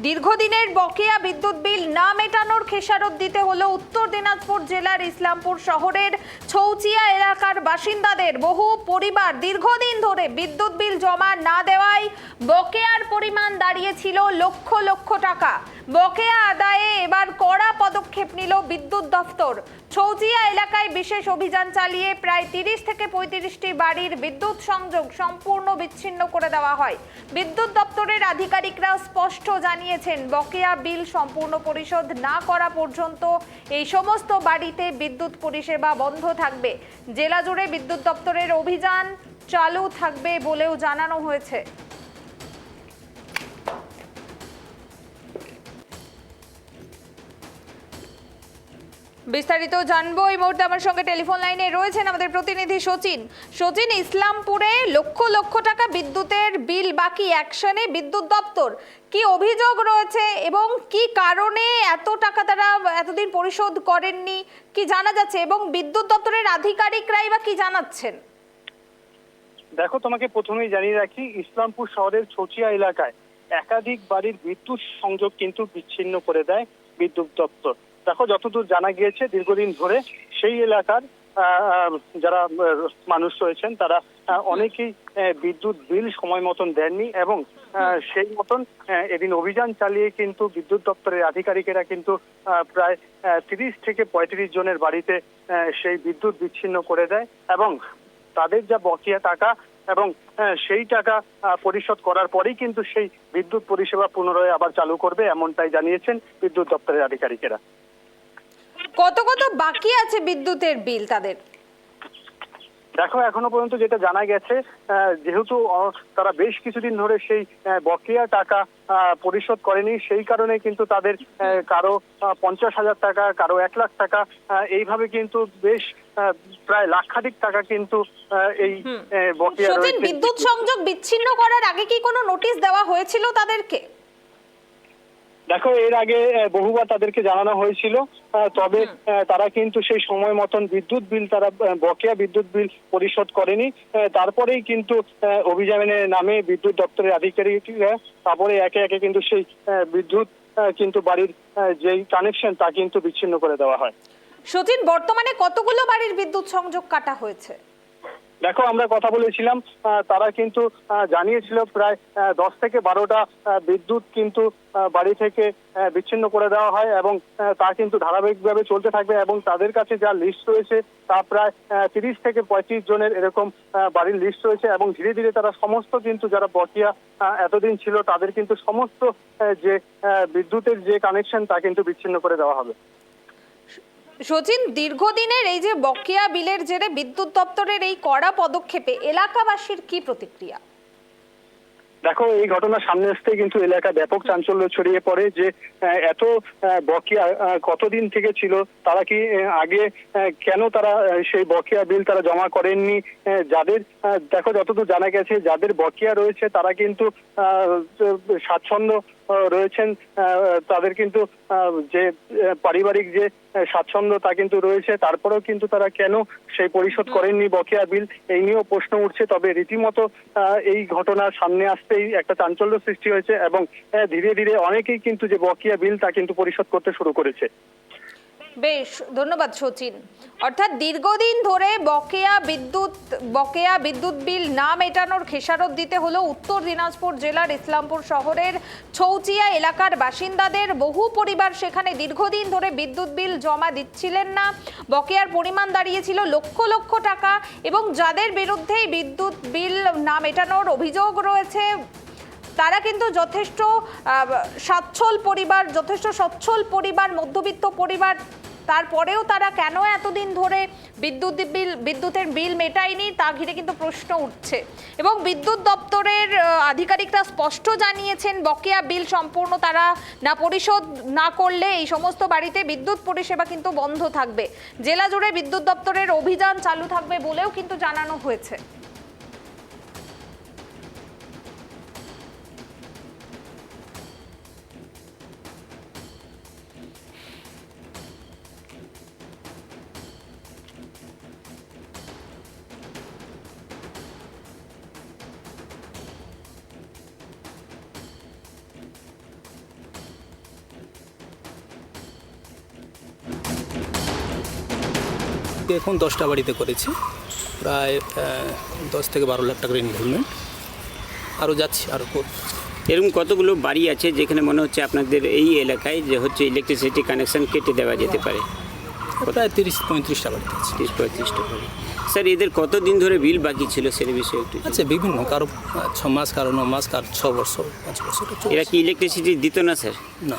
দীর্ঘদিনের বকেয়া বিদ্যুৎ বিল না মেটানোর খেসারত দিতে হলো উত্তর দিনাজপুর জেলার ইসলামপুর শহরের ছৌচিয়া এলাকার বাসিন্দাদের। বহু পরিবার দীর্ঘদিন ধরে বিদ্যুৎ বিল জমা না দেওয়ায় বকেয়ার পরিমাণ দাঁড়িয়েছিল লক্ষ লক্ষ টাকা। বকেয়া আদায়ে এবার কড়া পদক্ষেপ নিল বিদ্যুৎ দফতর। ছৌচিয়া এলাকায় বিশেষ অভিযান চালিয়ে প্রায় 30 থেকে 35টি বাড়ির বিদ্যুৎ সংযোগ সম্পূর্ণ বিচ্ছিন্ন করে দেওয়া হয়। বিদ্যুৎ দপ্তরের আধিকারিকরা স্পষ্ট জানিয়েছেন, বকেয়া বিল সম্পূর্ণ পরিশোধ না করা পর্যন্ত এই সমস্ত বাড়িতে বিদ্যুৎ পরিষেবা বন্ধ থাকবে। জেলা জুড়ে বিদ্যুৎ দপ্তরের অভিযান চালু থাকবে বলেও জানানো হয়েছে। বিস্তারিত জানবো এই মুহূর্তে আমার সঙ্গে টেলিফোন লাইনে রয়েছেন আমাদের প্রতিনিধি সচিন। সচিন, ইসলামপুরে লক্ষ লক্ষ টাকা বিদ্যুতের বিল বাকি, অ্যাকশনে বিদ্যুৎ দপ্তর, কি অভিযোগ রয়েছে এবং কি কারণে এত টাকা তারা এতদিন পরিশোধ করেননি, কি জানা যাচ্ছে এবং বিদ্যুৎ দপ্তরের আধিকারিকরাই বা কি জানাচ্ছেন? দেখো, তোমাকে প্রথমেই জানিয়ে রাখি, ইসলামপুর শহরের ছৌচিয়া এলাকায় একাধিক বাড়ির বিদ্যুৎ সংযোগ কিন্তু বিচ্ছিন্ন করে দেয় বিদ্যুৎ দপ্তর। দেখো, যতদূর জানা গিয়েছে দীর্ঘদিন ধরে সেই এলাকার যারা মানুষ রয়েছেন তারা অনেকেই বিদ্যুৎ বিল সময় মতন দেননি এবং সেই মতন এদিন অভিযান চালিয়ে কিন্তু বিদ্যুৎ দপ্তরের আধিকারিকেরা কিন্তু প্রায় 30 থেকে 35 জনের বাড়িতে সেই বিদ্যুৎ বিচ্ছিন্ন করে দেয় এবং তাদের যা বকেয়া টাকা এবং সেই টাকা পরিশোধ করার পরেই কিন্তু সেই বিদ্যুৎ পরিষেবা পুনরায় আবার চালু করবে, এমনটাই জানিয়েছেন বিদ্যুৎ দপ্তরের আধিকারিকেরা। কত কত বাকি আছে বিদ্যুতের বিল তাদের? দেখো, এখনো পর্যন্ত যেটা জানা গেছে, যেহেতু তারা বেশ কিছুদিন ধরে সেই বকেয়া টাকা পরিশোধ করেনি, সেই কারণে কিন্তু তাদের কারো 50,000 টাকা, কারো 1 লাখ টাকা, এইভাবে কিন্তু বেশ প্রায় লাখাধিক টাকা কিন্তু এই বকেয়া রয়েছে। বিদ্যুৎ সংযোগ বিচ্ছিন্ন করার আগে কি কোনো নোটিশ দেওয়া হয়েছিল তাদেরকে? দেখো, এর আগে বহুবার তাদেরকে জানানো হয়েছিল, তবে তারা কিন্তু সেই সময় মতন বিদ্যুৎ বিল, তারা বকেয়া বিদ্যুৎ বিল পরিশোধ করেনি। তারপরেই কিন্তু অভিযানের নামে বিদ্যুৎ দপ্তরের আধিকারিকরা তারপরে একে একে কিন্তু সেই বিদ্যুৎ কিন্তু বাড়ির যেই কানেকশন তা কিন্তু বিচ্ছিন্ন করে দেওয়া হয়। সচিন, বর্তমানে কতগুলো বাড়ির বিদ্যুৎ সংযোগ কাটা হয়েছে? দেখো, আমরা কথা বলেছিলাম, তারা কিন্তু জানিয়েছিল প্রায় 10 থেকে 12টা বিদ্যুৎ কিন্তু বাড়ি থেকে বিচ্ছিন্ন করে দেওয়া হয় এবং তা কিন্তু ধারাবাহিকভাবে চলতে থাকবে এবং তাদের কাছে যা লিস্ট রয়েছে তা প্রায় 30 থেকে 35 জনের এরকম বাড়ির লিস্ট রয়েছে এবং ধীরে ধীরে তারা সমস্ত কিন্তু যারা বকেয়া এতদিন ছিল তাদের কিন্তু সমস্ত যে বিদ্যুতের যে কানেকশন তা কিন্তু বিচ্ছিন্ন করে দেওয়া হবে। সচিন, দীর্ঘদিনের এই যে বকেয়া বিলের জেরে বিদ্যুৎ দপ্তরের এই কড়া পদক্ষেপে এলাকাবাসীর কি প্রতিক্রিয়া? দেখো, এই ঘটনা সামনে আসতেই কিন্তু এলাকায় ব্যাপক চাঞ্চল্য ছড়িয়ে পড়ে যে এত বকেয়া কতদিন থেকে ছিল, তারা কি আগে কেন তারা সেই বকেয়া বিল তারা জমা করেননি। যাদের দেখো, যতদূর জানা গেছে যাদের বকেয়া রয়েছে তারা কিন্তু স্বাচ্ছন্দ্য রয়েছেন, তাদের কিন্তু যে পারিবারিক যে স্বাচ্ছন্দ্য তা কিন্তু রয়েছে, তারপরেও কিন্তু তারা কেন সেই পরিশোধ করেননি বকেয়া বিল, এই নিয়েও প্রশ্ন উঠছে। তবে রীতিমতো এই ঘটনার সামনে আসতেই একটা চাঞ্চল্য সৃষ্টি হয়েছে এবং ধীরে ধীরে অনেকেই কিন্তু যে বকেয়া বিল তা কিন্তু পরিশোধ করতে শুরু করেছে। বেশ, ধন্যবাদ সচিন। অর্থাৎ দীর্ঘদিন ধরে বকেয়া বিদ্যুৎ বিল না মেটানোর খেসারত দিতে হলো উত্তর দিনাজপুর জেলার ইসলামপুর শহরের ছৌচিয়া এলাকার বাসিন্দাদের। বহু পরিবার সেখানে দীর্ঘদিন ধরে বিদ্যুৎ বিল জমা দিচ্ছিলেন না, বকেয়ার পরিমাণ দাঁড়িয়েছিল লক্ষ লক্ষ টাকা এবং যাদের বিরুদ্ধে বিদ্যুৎ বিল না মেটানোর অভিযোগ রয়েছে তারা কিন্তু যথেষ্ট সচ্ছল পরিবার, মধ্যবিত্ত পরিবার। তারপরেও তারা কেন এতদিন ধরে বিদ্যুতের বিল মেটায়নি তা ঘিরে কিন্তু প্রশ্ন উঠছে এবং বিদ্যুৎ দপ্তরের আধিকারিকরা স্পষ্ট জানিয়েছেন, বকেয়া বিল সম্পূর্ণ তারা না পরিশোধ না করলে এই সমস্ত বাড়িতে বিদ্যুৎ পরিষেবা কিন্তু বন্ধ থাকবে। জেলা জুড়ে বিদ্যুৎ দপ্তরের অভিযান চালু থাকবে বলেও কিন্তু জানানো হয়েছে। এখন 10টা বাড়িতে করেছি, প্রায় 10 থেকে 12 লাখ টাকার ইনভলভমেন্ট। আরও যাচ্ছি, আরও এরকম কতগুলো বাড়ি আছে যেখানে মনে হচ্ছে আপনাদের এই এলাকায় যে হচ্ছে ইলেকট্রিসিটি কানেকশন কেটে দেওয়া যেতে পারে? প্রায় 30-35টা বাড়িতে আছে। 30-35টা বাড়ি। স্যার, এদের কতদিন ধরে বিল বাকি ছিল সে বিষয়ে একটু? আচ্ছা, বিভিন্ন, কারো 6 মাস, কারো 9 মাস, কারো 6 বছর, 5 বছর। এরা কি ইলেকট্রিসিটি দিত না স্যার? না।